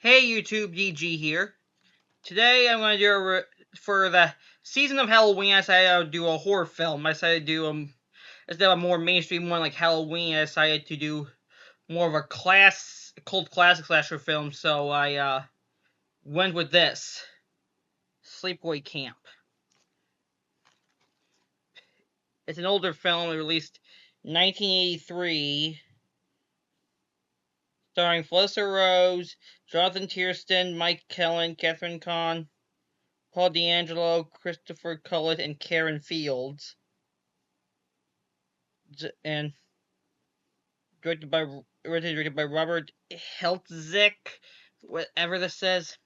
Hey YouTube, DG here. Today I'm going to do for the season of Halloween, I decided to do a horror film. I decided to do instead of a more mainstream one like Halloween, I decided to do more of a cult classic slasher film, so I went with this. Sleepaway Camp. It's an older film, released 1983, starring Felissa Rose, Jonathan Tiersten, Mike Kellen, Catherine Kahn, Paul D'Angelo, Christopher Cullett, and Karen Fields, and directed by Robert Heltzik, whatever this says,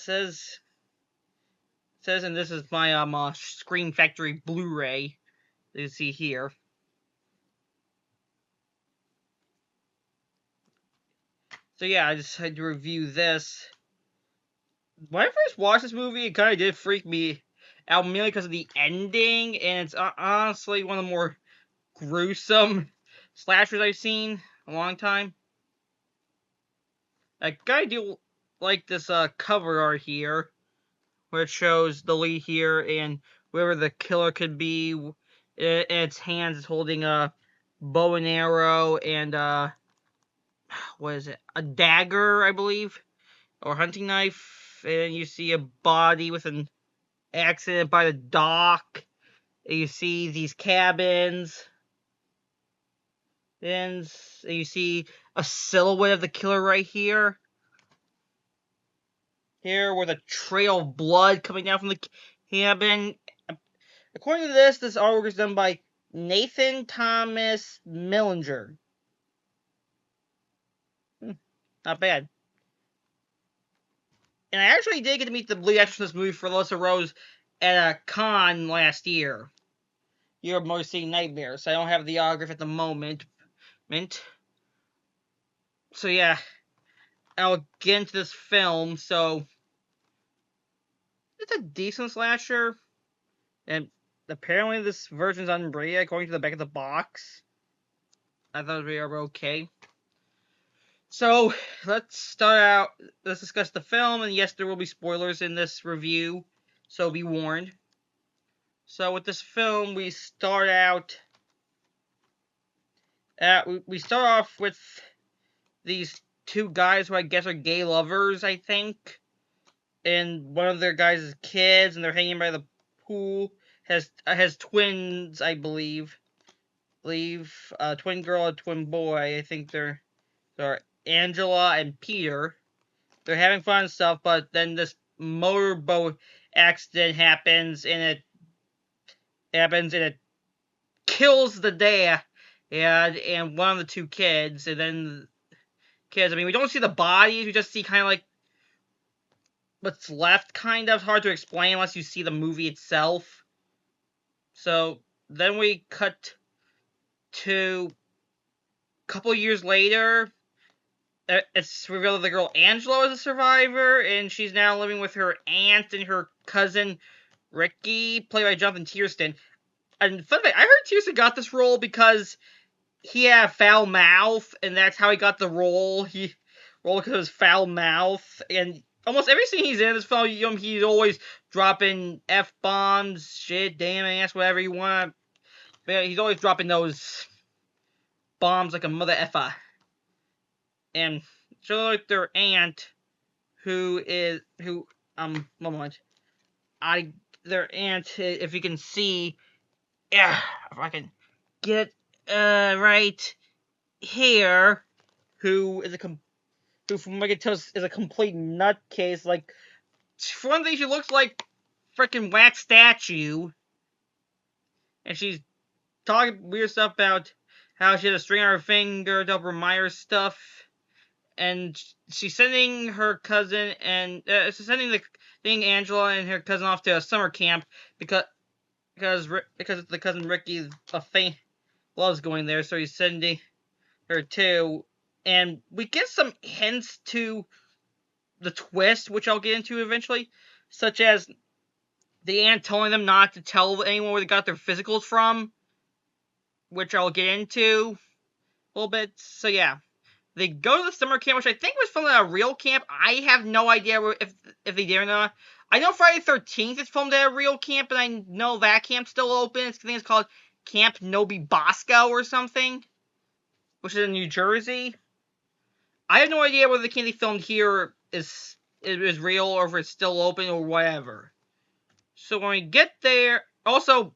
and this is my Scream Factory Blu-ray that you see here. So yeah, I decided to review this. When I first watched this movie, it kind of did freak me out, mainly because of the ending, and it's honestly one of the more gruesome slashers I've seen in a long time. I kind of do like this cover art here, where it shows the lead here and whoever the killer could be. In its hands is holding a bow and arrow and what is it? A dagger, I believe, or hunting knife. And you see a body with an accident by the dock. And you see these cabins. And you see a silhouette of the killer right here. Here, with a trail of blood coming down from the cabin. According to this artwork is done by Nathan Thomas Millinger. Not bad. And I actually did get to meet the lead actress in this movie for Felissa Rose at a con last year. Year of Motor City Nightmares. So I don't have the autograph at the moment. So yeah, I'll get into this film. So it's a decent slasher, and apparently this version's unrated according to the back of the box. I thought we were okay. So let's discuss the film, and yes, there will be spoilers in this review, so be warned. So with this film, we start off with these two guys who I guess are gay lovers, I think, and one of their guys is kids, and they're hanging by the pool. Has twins, I believe. Twin girl and twin boy. I think they're Angela and Peter. They're having fun and stuff, but then this motorboat accident happens, and it kills the dad and one of the two kids, and then kids. I mean, we don't see the bodies; we just see kind of like what's left. Kind of hard to explain unless you see the movie itself. So then we cut to a couple years later. It's revealed that the girl Angela is a survivor, and she's now living with her aunt and her cousin Ricky, played by Jonathan Tiersten. And fun fact, I heard Tiersten got this role because he had a foul mouth, and that's how he got the role. He rolled because of his foul mouth, and almost every scene he's in this film, he's always dropping F-bombs, shit, damn ass, whatever you want. But he's always dropping those bombs like a mother effer. And so like their aunt, their aunt, if you can see, yeah, if I can get right here, who from what I can tell is a complete nutcase. Like, for one thing, she looks like freaking wax statue, and she's talking weird stuff about how she had a string on her finger, Deborah Myers stuff. And she's sending her cousin Angela and her cousin off to a summer camp because the cousin Ricky loves going there, so he's sending her too. And we get some hints to the twist, which I'll get into eventually, such as the aunt telling them not to tell anyone where they got their physicals from, which I'll get into a little bit. So yeah. they go to the summer camp, which I think was filmed at a real camp. I have no idea if they did or not. I know Friday the 13th is filmed at a real camp, and I know that camp's still open. I think it's called Camp Nobi Bosco or something, which is in New Jersey. I have no idea whether the camp they filmed here is real or if it's still open or whatever. So when we get there, also,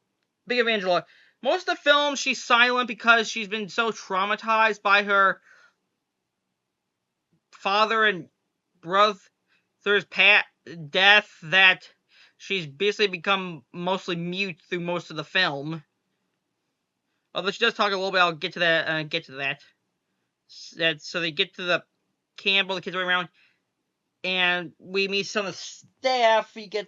big of Angela, most of the film she's silent because she's been so traumatized by her father and brother's death that she's basically become mostly mute through most of the film. Although she does talk a little bit, I'll get to that. So they get to the camp, all the kids are around, and we meet some of the staff. We get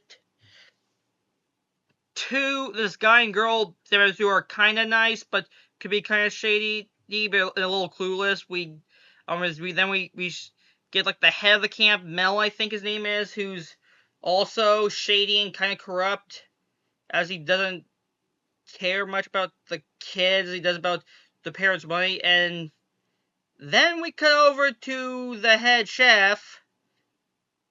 this guy and girl who are kind of nice, but could be kind of shady, but a little clueless. We get like the head of the camp, Mel, I think his name is, who's also shady and kind of corrupt, as he doesn't care much about the kids as he does about the parents' money. And then we cut over to the head chef.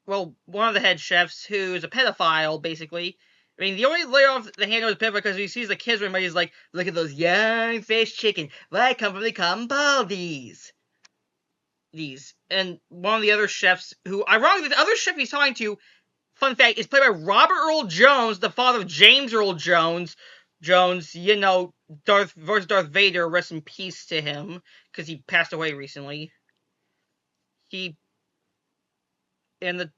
Well, one of the head chefs who's a pedophile, basically. I mean, the only layer off the handle is pedophile because he sees the kids and he's like, look at those young-faced chicken. Why come from the Cambaldi's? And one of the other chefs, who, ironically, the other chef he's talking to, fun fact, is played by Robert Earl Jones, the father of James Earl Jones. You know, Darth Vader, rest in peace to him, because he passed away recently. And the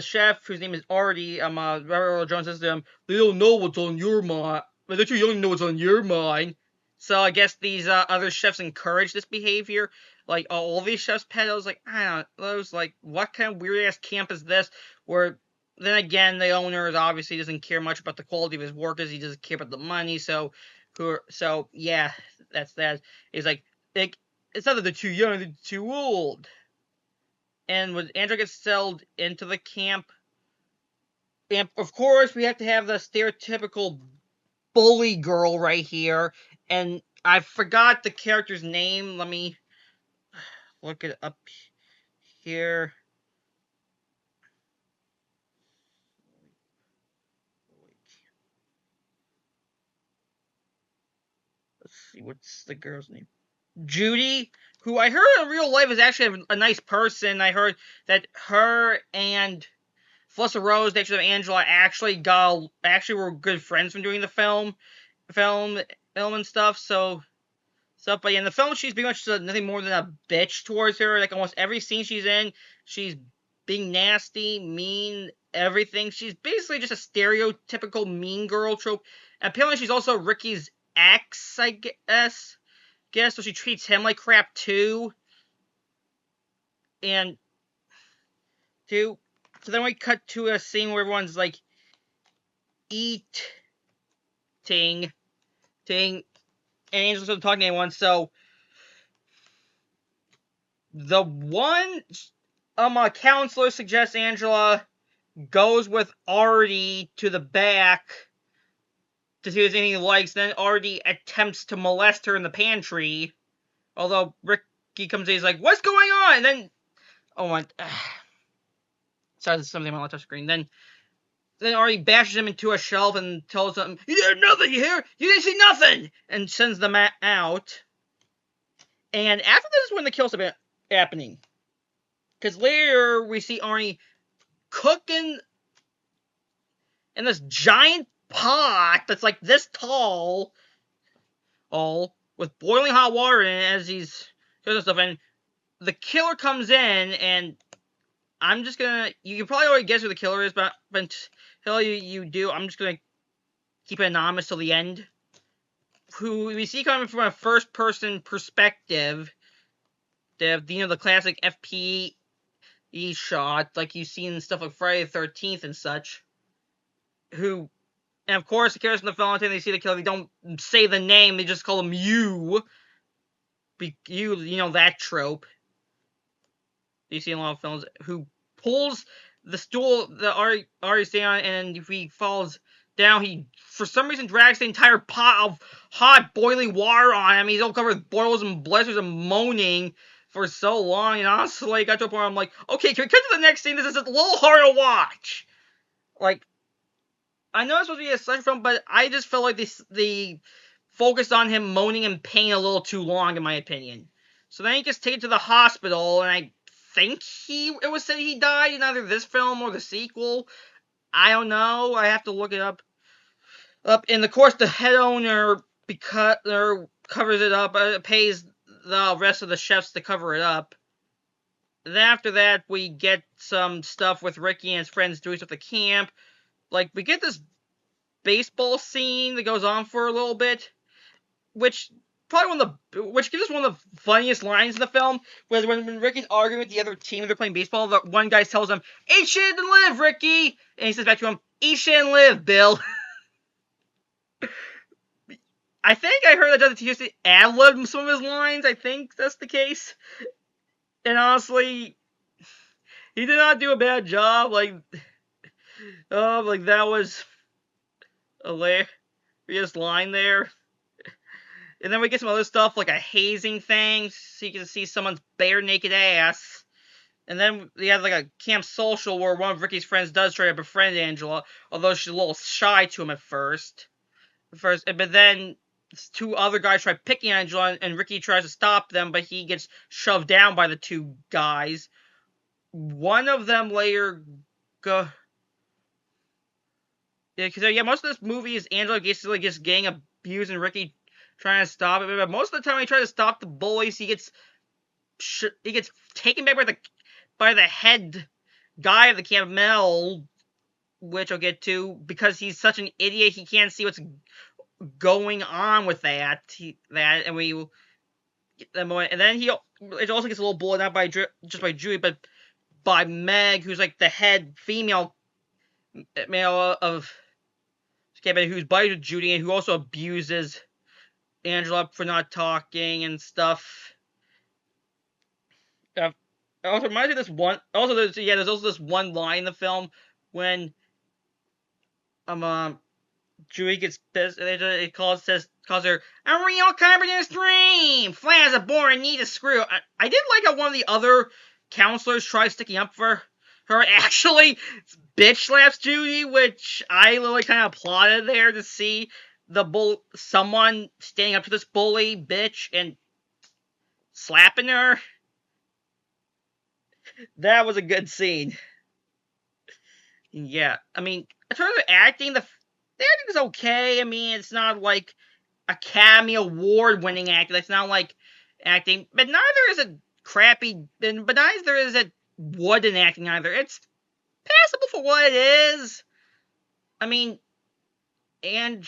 chef, whose name is Artie, Robert Earl Jones, says to him, they don't know what's on your mind. They're too young to know what's on your mind. So I guess these other chefs encourage this behavior. Like, all these chefs pedos, like, I was like, what kind of weird-ass camp is this? Where, then again, the owner obviously doesn't care much about the quality of his workers. He doesn't care about the money, so yeah, that's that. It's like, it's not that they're too young, they're too old. And when Angela gets settled into the camp, and of course, we have to have the stereotypical bully girl right here. And I forgot the character's name. Let me look it up here. Let's see, what's the girl's name? Judy, who I heard in real life is actually a nice person. I heard that her and Felissa Rose, the actress of Angela, actually were good friends from doing the film and stuff. But in the film, she's pretty much nothing more than a bitch towards her. Like, almost every scene she's in, she's being nasty, mean, everything. She's basically just a stereotypical mean girl trope. And apparently, she's also Ricky's ex, I guess. So she treats him like crap too. So then we cut to a scene where everyone's like eating, and Angel's not talking to anyone. So the one counselor suggests Angela goes with Artie to the back to see if there's anything he likes. Then Artie attempts to molest her in the pantry. Although Ricky comes in, he's like, "What's going on?" And then, sorry, there's something on my touch screen. Then Artie bashes him into a shelf and tells him, "You did nothing here. You didn't see nothing," and sends them out. And after this is when the kills have been happening, because later we see Arnie cooking in this giant pot that's like this tall, all with boiling hot water in it as he's doing stuff. And the killer comes in, and I'm just gonna, you can probably already guess who the killer is, but until you do, I'm just gonna keep it anonymous till the end. Who we see coming from a first-person perspective, the classic FPE shot, like you see in stuff like Friday the 13th and such. And of course, the characters in the film, they see the killer, they don't say the name, they just call him you. You know that trope. You see in a lot of films, who pulls the stool that Ari's down, and if he falls down, he, for some reason, drags the entire pot of hot, boiling water on him. He's all covered with boils and blisters and moaning for so long. And honestly, I got to a point where I'm like, okay, can we cut to the next scene? This is a little hard to watch. Like, I know it's supposed to be a slasher film, but I just felt like the focused on him moaning in pain a little too long, in my opinion. So then he gets taken to the hospital, and I think it was said he died in either this film or the sequel. I don't know. I have to look it up. And of course, the head owner covers it up, pays the rest of the chefs to cover it up. Then after that, we get some stuff with Ricky and his friends doing stuff at the camp. Like, we get this baseball scene that goes on for a little bit, which gives us one of the funniest lines in the film, was when Ricky's arguing with the other team, they're playing baseball, the one guy tells him, "Eat shit and live, Ricky!" And he says back to him, "Eat shit and live, Bill." I think I heard that Jonathan Houston ad-libbed some of his lines. I think that's the case. And honestly, he did not do a bad job. Like that was a hilarious line there. And then we get some other stuff, like a hazing thing, so you can see someone's bare naked ass. And then we have like a camp social where one of Ricky's friends does try to befriend Angela, although she's a little shy to him at first. But then two other guys try picking Angela, and Ricky tries to stop them, but he gets shoved down by the two guys. One of them later go. Yeah, because most of this movie is Angela basically just getting abused and Ricky trying to stop it. But most of the time, when he tries to stop the bullies, he gets taken back by the head guy of the camp, Mel, which I'll get to, because he's such an idiot. He can't see what's going on with that. And then it also gets a little bullied not by just by Julie, but by Meg, who's like the head female male of who's buddies with Judy and who also abuses Angela for not talking and stuff. It also reminds me of this one. Also, there's also this one line in the film when Judy gets pissed. It calls her a real communist dream. Flat as a board and need a screw. I did like how one of the other counselors tried sticking up for her. Actually, bitch slaps Judy, which I literally kind of applauded there to see someone standing up to this bully bitch and slapping her. That was a good scene. Yeah, I mean, in terms of acting, the acting is okay. I mean, it's not like Academy Award-winning acting. It's not like acting, but neither is it crappy. But neither is it wooden acting either. It's passable for what it is. I mean, and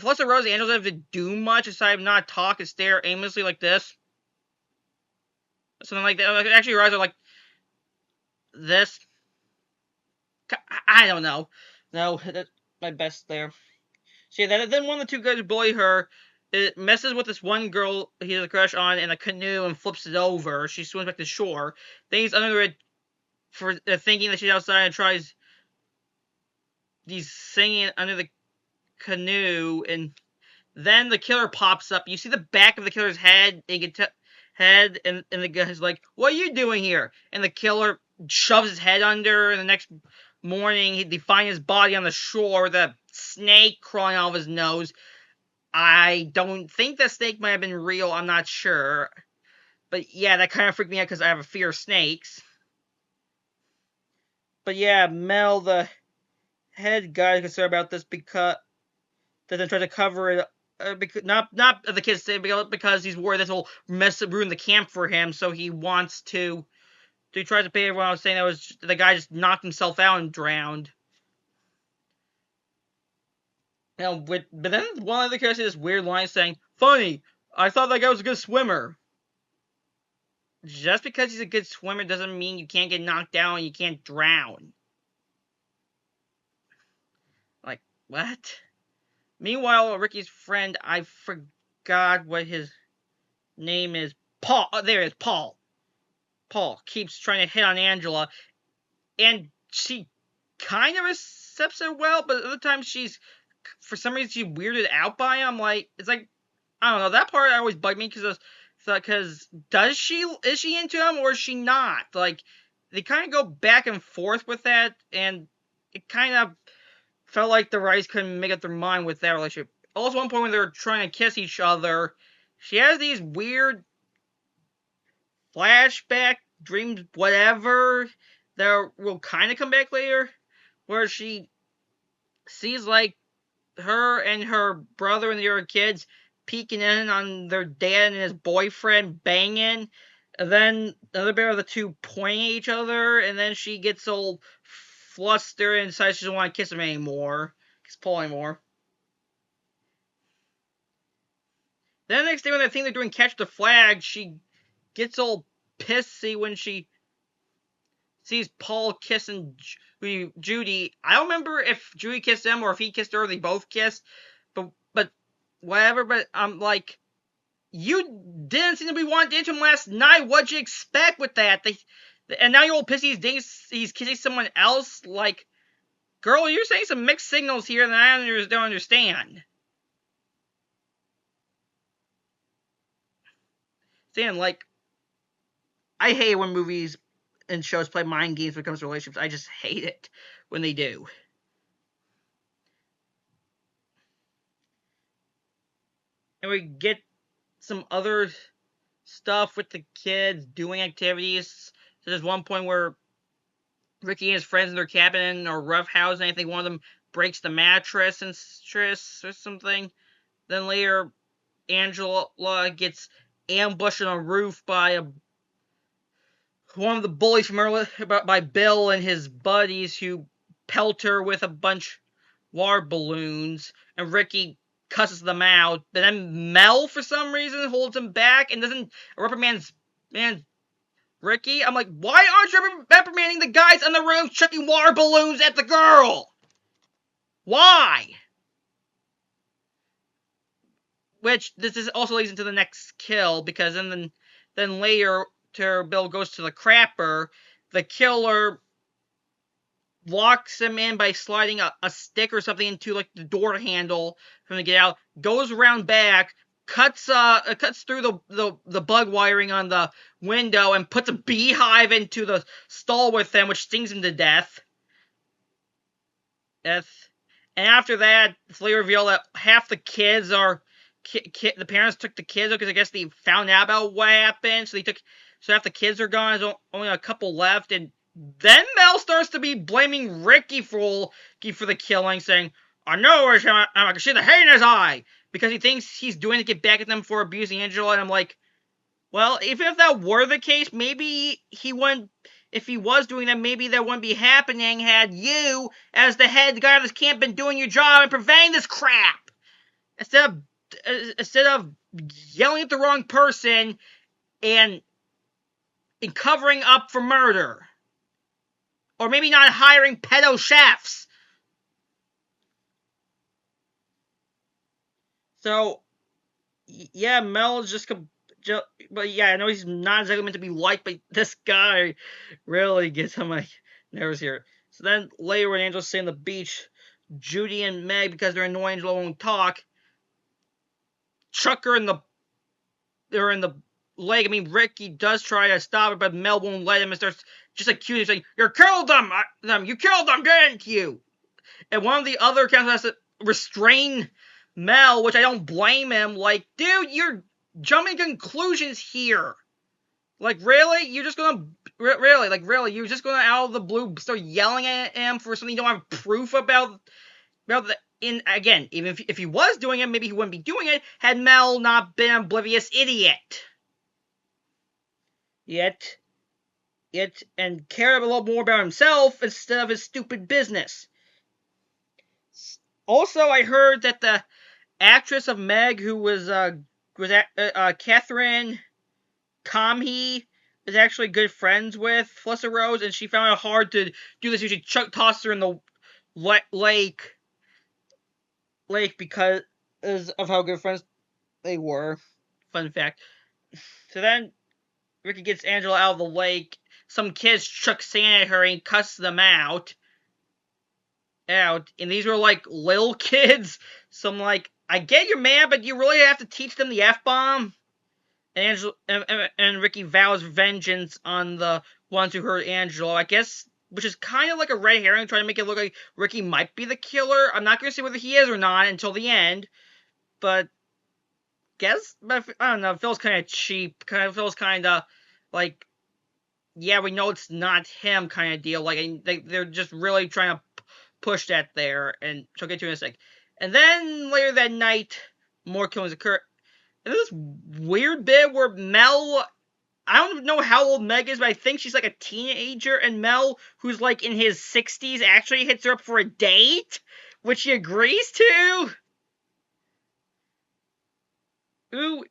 Felicity Rose and Angela don't have to do much aside from not talk and stare aimlessly like this. Something like that. Actually, her eyes are like this. I don't know. No, that's my best there. So yeah, then one of the two guys bully her. It messes with this one girl he has a crush on in a canoe and flips it over. She swims back to shore. Then he's under it for thinking that she's outside and tries. He's singing under the canoe, and then the killer pops up. You see the back of the killer's head, and the guy's like, "What are you doing here?" And the killer shoves his head under, and the next morning they find his body on the shore with a snake crawling out of his nose. I don't think the snake might have been real, I'm not sure. But yeah, that kind of freaked me out because I have a fear of snakes. But yeah, Mel, the head guy, is concerned about this because doesn't try to cover it. Because not the kids say, because he's worried this will ruin the camp for him. So he wants to. So he tries to pay everyone. I was saying that was the guy just knocked himself out and drowned. But then one of the characters says this weird line saying, "Funny, I thought that guy was a good swimmer." Just because he's a good swimmer doesn't mean you can't get knocked down and you can't drown. Like, what? Meanwhile, Ricky's friend, I forgot what his name is. Paul. Oh, there it is, Paul. Paul keeps trying to hit on Angela, and she kind of accepts it well, but other times for some reason, she's weirded out by him. Like, it's like, I don't know, that part always bugged me, because is she into him, or is she not? Like, they kind of go back and forth with that, and it kind of felt like the writers couldn't make up their mind with that relationship. Also, one point when they're trying to kiss each other, she has these weird flashback dreams, whatever, that will kind of come back later, where she sees, like, her and her brother and the other kids peeking in on their dad and his boyfriend banging, and then another pair of the two pointing at each other, and then she gets all flustered and decides she doesn't want to kiss him anymore, kiss Paul anymore. Then the next day when they think they're doing Catch the Flag, she gets all pissy when she sees Paul kissing Judy. I don't remember if Judy kissed him or if he kissed her or they both kissed, but whatever. But I'm like, you didn't seem to be wanting to into him last night. What'd you expect with that? And now you're all pissy he's kissing someone else. Like, girl, you're saying some mixed signals here that I don't understand. Saying, like, I hate when movies and shows play mind games when it comes to relationships. I just hate it when they do. And we get some other stuff with the kids doing activities. So there's one point where Ricky and his friends in their cabin are roughhousing. I think one of them breaks the mattress or something. Then later, Angela gets ambushed on a roof by one of the bullies from earlier, by Bill and his buddies, who pelt her with a bunch of water balloons, and Ricky cusses them out. But then Mel, for some reason, holds him back and doesn't reprimand Ricky. I'm like, why aren't you reprimanding the guys on the roof chucking water balloons at the girl? Why? Which this also leads into the next kill, because then later, after Bill goes to the crapper, the killer locks him in by sliding a stick or something into, like, the door handle for him to get out, goes around back, cuts through the bug wiring on the window, and puts a beehive into the stall with him, which stings him to death. And after that, it's later revealed that half the kids are the parents took the kids because I guess they found out about what happened, so half the kids are gone. There's only a couple left, and then Mel starts to be blaming Ricky for the killing, saying, I know I can see the hate in his eye, because he thinks he's doing it to get back at them for abusing Angela. And I'm like, well, even if that were the case, maybe he wouldn't. If he was doing that, maybe that wouldn't be happening had you, as the head guy of this camp, been doing your job and preventing this crap. Instead of yelling at the wrong person and covering up for murder. Or maybe not hiring pedo chefs. So, yeah, Mel is but yeah, I know he's not exactly meant to be liked, but this guy really gets on my nerves here. So then later when Angela's sitting on the beach, Judy and Meg, because they're annoying, Angela won't talk, chuck her in the leg. I mean, Ricky does try to stop it, but Mel won't let him and starts just accusing, saying, you killed them! You killed them, didn't you? And one of the other counselors has to restrain Mel, which I don't blame him. Like, dude, you're jumping conclusions here. Like, really? You're just gonna... Really? Like, really? You're just gonna, out of the blue, start yelling at him for something you don't have proof about again, even if he was doing it, maybe he wouldn't be doing it had Mel not been an oblivious idiot. And care a little more about himself instead of his stupid business. Also, I heard that the actress of Meg, who was Catherine Comhe, is actually good friends with Fletcher Rose, and she found it hard to do this. She tossed her in the lake because of how good friends they were. Fun fact. So then Ricky gets Angela out of the lake. Some kids chuck sand at her and cuss them out. out, and these were like little kids. So I'm like, I get you're mad, but you really have to teach them the F-bomb. And Ricky vows vengeance on the ones who hurt Angelo. I guess, which is kind of like a red herring, trying to make it look like Ricky might be the killer. I'm not gonna say whether he is or not until the end, but I don't know. It feels kind of cheap. Kind of feels kind of like, yeah, we know it's not him kind of deal. Like they're just really trying to push that there, and she'll get to it in a sec. And then later that night, more killings occur. And there's this weird bit where Mel, I don't know how old Meg is, but I think she's like a teenager, and Mel, who's like in his 60s, actually hits her up for a date, which she agrees to. Ooh.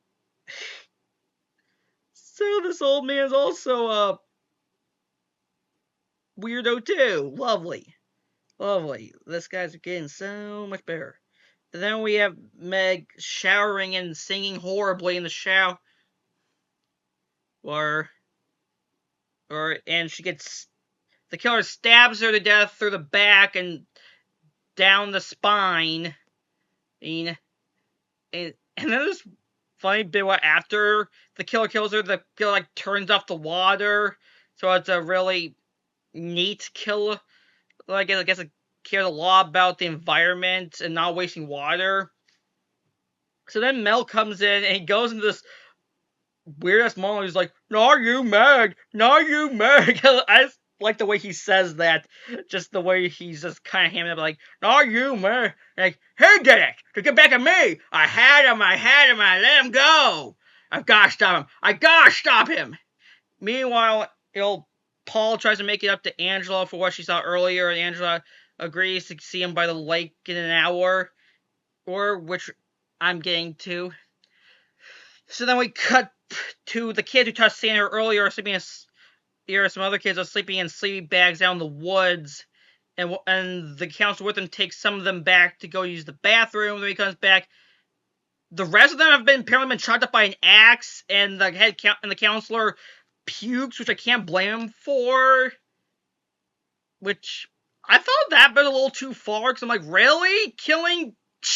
So this old man's also a weirdo too. Lovely. Lovely. This guy's getting so much better. And then we have Meg showering and singing horribly in the shower. And she gets, the killer stabs her to death through the back and down the spine. And then this funny bit where after the killer kills her, the killer like turns off the water. So it's a really neat kill. I guess it cares a lot about the environment and not wasting water. So then Mel comes in and he goes into this weird ass monologue. He's like, "Not you, Meg! Not you, Meg!" I just like the way he says that. Just the way he's just kind of hamming up, like, "Not you, Meg!" Like, he did it to get back at me. I had him. I let him go. I've got to stop him. I gotta stop him. Meanwhile, Paul tries to make it up to Angela for what she saw earlier, and Angela agrees to see him by the lake in an hour, or which I'm getting to. So then we cut to the kid who touched Santa earlier, sleeping in, some other kids are sleeping in sleeping bags out in the woods, and the counselor with them takes some of them back to go use the bathroom. When he comes back, the rest of them have apparently been chopped up by an axe, and the counselor pukes, which I can't blame him for. Which I thought that bit a little too far, because I'm like, really? Killing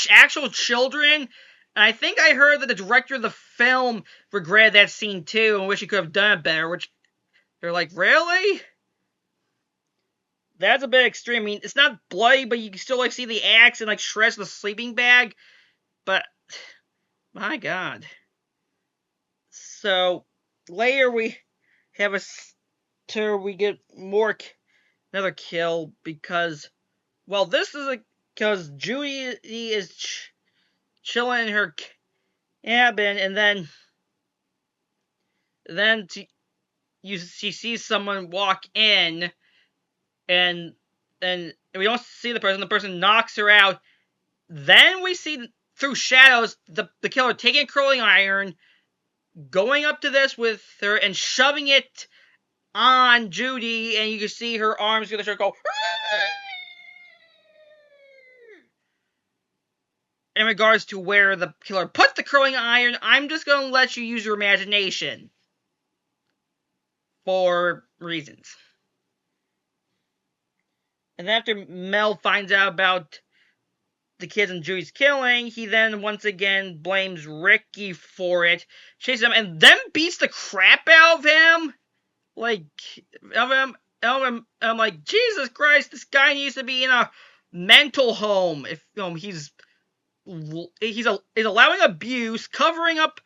actual children? And I think I heard that the director of the film regretted that scene too, and wish he could have done it better, which they're like, really? That's a bit extreme. I mean, it's not bloody, but you can still like see the axe and like shreds the sleeping bag. But my God. So later we have we get another kill because, well, this is because Judy is chilling in her cabin, and then she sees someone walk in, and we don't see the person. The person knocks her out. Then we see through shadows the killer taking a curling iron, going up to this with her and shoving it on Judy, and you can see her arms go to go. In regards to where the killer puts the curling iron, I'm just going to let you use your imagination for reasons. And after Mel finds out about the kids and Judy's killing, he then once again blames Ricky for it, chases him, and then beats the crap out of him. I'm like, Jesus Christ, this guy needs to be in a mental home. If he's allowing abuse, covering up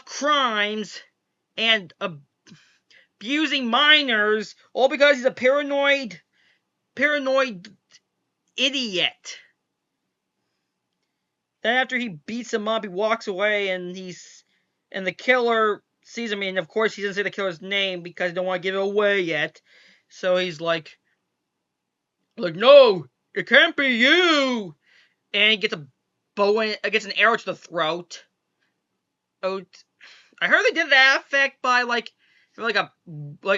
crimes, and abusing minors, all because he's a paranoid idiot. Then after he beats him up, he walks away, and the killer sees him, and of course he doesn't say the killer's name because he don't want to give it away yet. So he's like, no, it can't be you. And he gets gets an arrow to the throat. Oh, I heard they did that effect by like a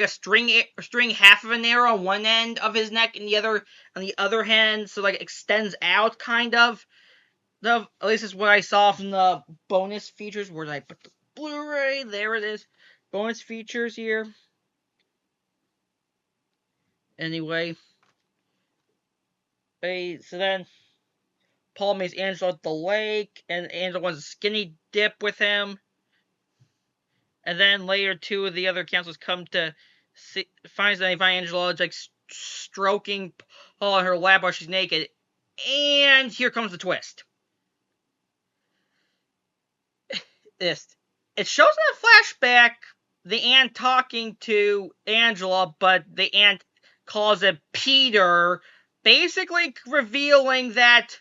string half of an arrow on one end of his neck and the other on the other hand, so like it extends out kind of. At least is what I saw from the bonus features. Where did I put the Blu-ray? There it is. Bonus features here. Anyway, So then Paul meets Angela at the lake, and Angela wants a skinny dip with him. And then later, two of the other counselors come to see, find Angela like stroking Paul on her lap while she's naked. And here comes the twist. It shows in a flashback the aunt talking to Angela, but the aunt calls it Peter, basically revealing that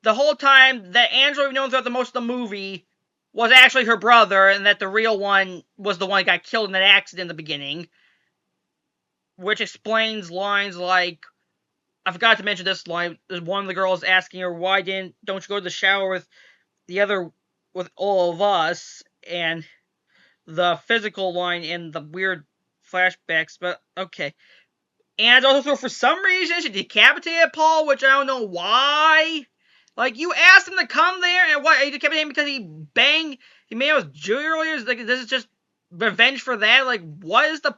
the whole time that Angela we've known throughout the most of the movie was actually her brother, and that the real one was the one who got killed in that accident in the beginning. Which explains lines like, I forgot to mention this line, one of the girls asking her, why don't you go to the shower with all of us, and the physical line in the weird flashbacks, but okay. And also, for some reason, she decapitated Paul, which I don't know why. Like, you asked him to come there, and what? You decapitated him because he made out with Julie earlier? Like, this is just revenge for that? Like, what is the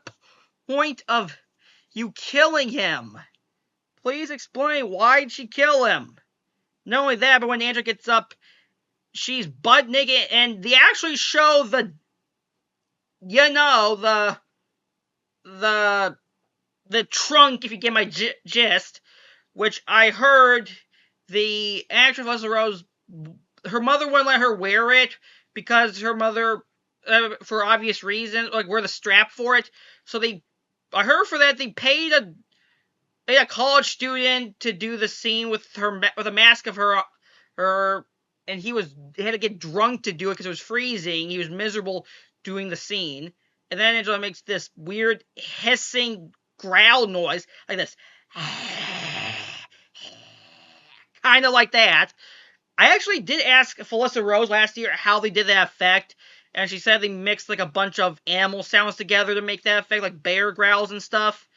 point of you killing him? Please explain, why did she kill him? Not only that, but when Angela gets up, she's butt naked, and they actually show the trunk, if you get my gist, which I heard the actress Leslie Rose, her mother wouldn't let her wear it because her mother, for obvious reasons, like wear the strap for it. So I heard for that they paid a college student to do the scene with a mask of her, and he had to get drunk to do it because it was freezing. He was miserable doing the scene. And then Angela makes this weird hissing growl noise, like this. Kind of like that. I actually did ask Felissa Rose last year how they did that effect, and she said they mixed like a bunch of animal sounds together to make that effect, like bear growls and stuff.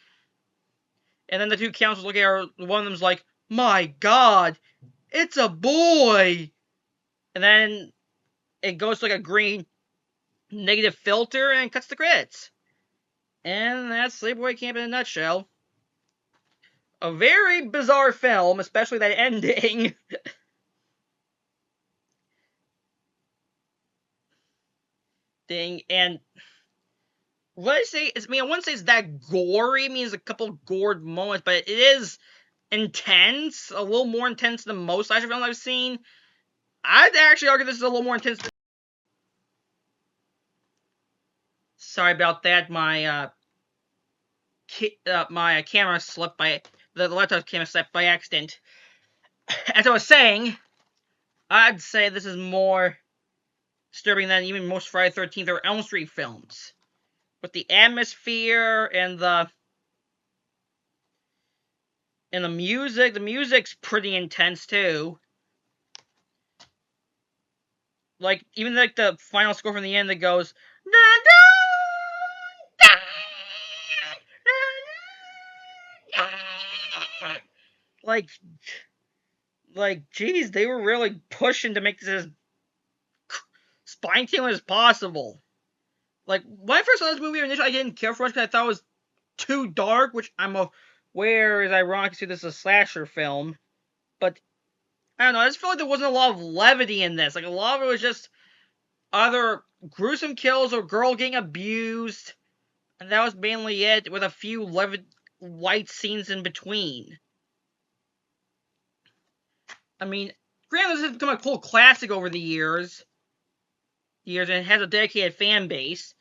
And then the two counselors look at her, one of them's like, my god, it's a boy! And then it goes to like a green negative filter and cuts the credits. And that's Sleepaway Camp in a nutshell. A very bizarre film, especially that ending. And what I say is, I wouldn't say it's that gory. I mean, there's a couple gored moments, but it is intense. A little more intense than most slasher films I've seen. I'd actually argue this is a little more intense. Sorry about that. My camera slipped by the laptop camera slipped by accident. As I was saying, I'd say this is more disturbing than even most Friday the 13th or Elm Street films. With the atmosphere and the music. The music's pretty intense too. Like, even like the final score from the end that goes, geez, they were really pushing to make this as spine-tingling as possible. Like, when I first saw this movie initially, I didn't care for it because I thought it was too dark, which I'm aware is ironic to see this as a slasher film. But, I don't know, I just felt like there wasn't a lot of levity in this. Like, a lot of it was just either gruesome kills or girl getting abused, and that was mainly it, with a few light scenes in between. I mean, granted, this has become a cult classic over the years, and it has a dedicated fan base.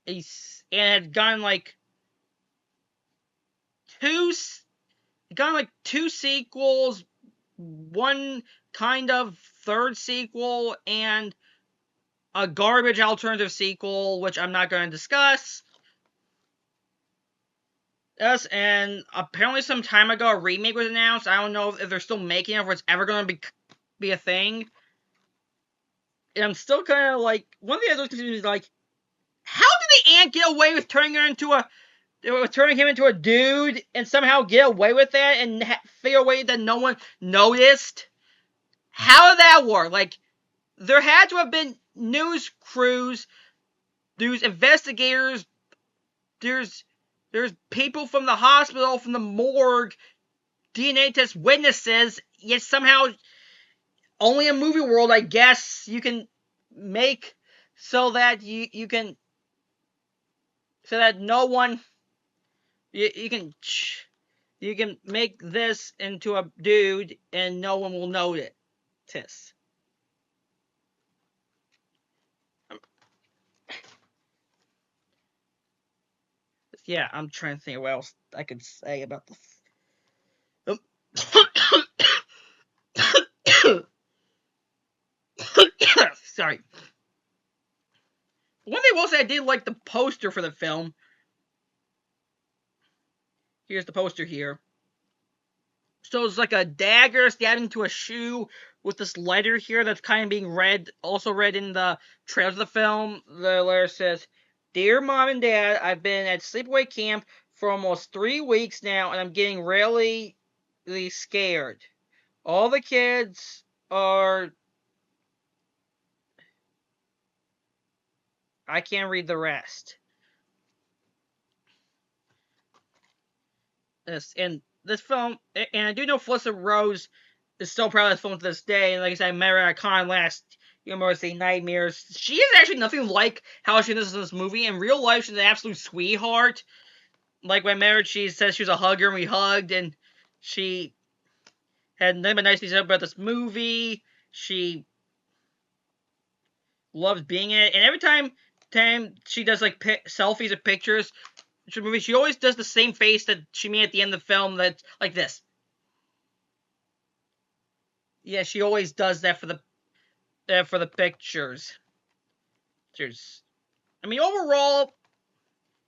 And it had gotten like two sequels, one kind of third sequel, and a garbage alternative sequel, which I'm not going to discuss. Yes, and apparently some time ago a remake was announced. I don't know if they're still making it, or if it's ever going to be a thing. And I'm still kind of like, one of the other things is like, how did the aunt get away with turning him into a dude and somehow get away with that and figure a way that no one noticed? How did that work? Like, there had to have been news crews, there's investigators, there's people from the hospital, from the morgue, DNA test witnesses, yet somehow only a movie world, I guess, you can make so that you can so that no one you can make this into a dude and no one will notice. Yeah, I'm trying to think of what else I could say about the. Sorry. One thing I will say, I did like the poster for the film. Here's the poster here. So it's like a dagger stabbing into a shoe with this letter here that's kind of being read, also read in the trailers of the film. The letter says, "Dear Mom and Dad, I've been at Sleepaway Camp for almost 3 weeks now, and I'm getting really scared. All the kids are..." I can't read the rest. This film, and I do know Felicity Rose is still proud of this film to this day. And like I said, I met her at a con last year, Mercy Nightmares. She is actually nothing like how she is in this movie. In real life, she's an absolute sweetheart. Like when I met her, she says she was a hugger, and we hugged, and she had nothing but nice things to say about this movie. She loves being in it, and every time she does like selfies or pictures, movie, she always does the same face that she made at the end of the film. That's like this. Yeah, she always does that for the pictures. I mean, overall,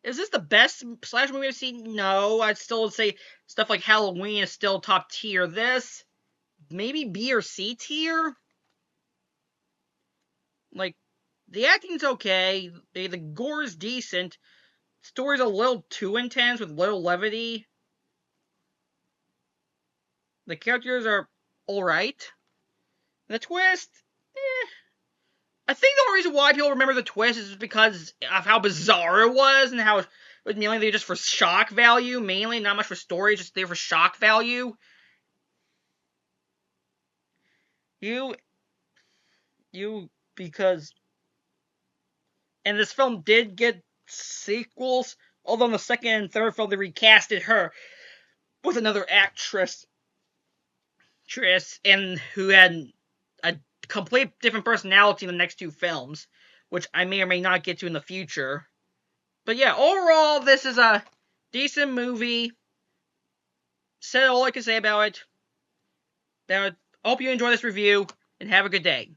is this the best slash movie I've seen? No, I'd still say stuff like Halloween is still top tier. This, maybe B or C tier. Like, the acting's okay. The gore is decent. Story's a little too intense with little levity. The characters are alright. The twist, I think the only reason why people remember the twist is because of how bizarre it was and how it was mainly there just for shock value, mainly, not much for story, just there for shock value. You, because, and this film did get sequels, although in the second and third film they recasted her with another actress, and who had a complete different personality in the next two films, which I may or may not get to in the future. But yeah, overall, this is a decent movie. Said all I can say about it. Now, I hope you enjoy this review, and have a good day.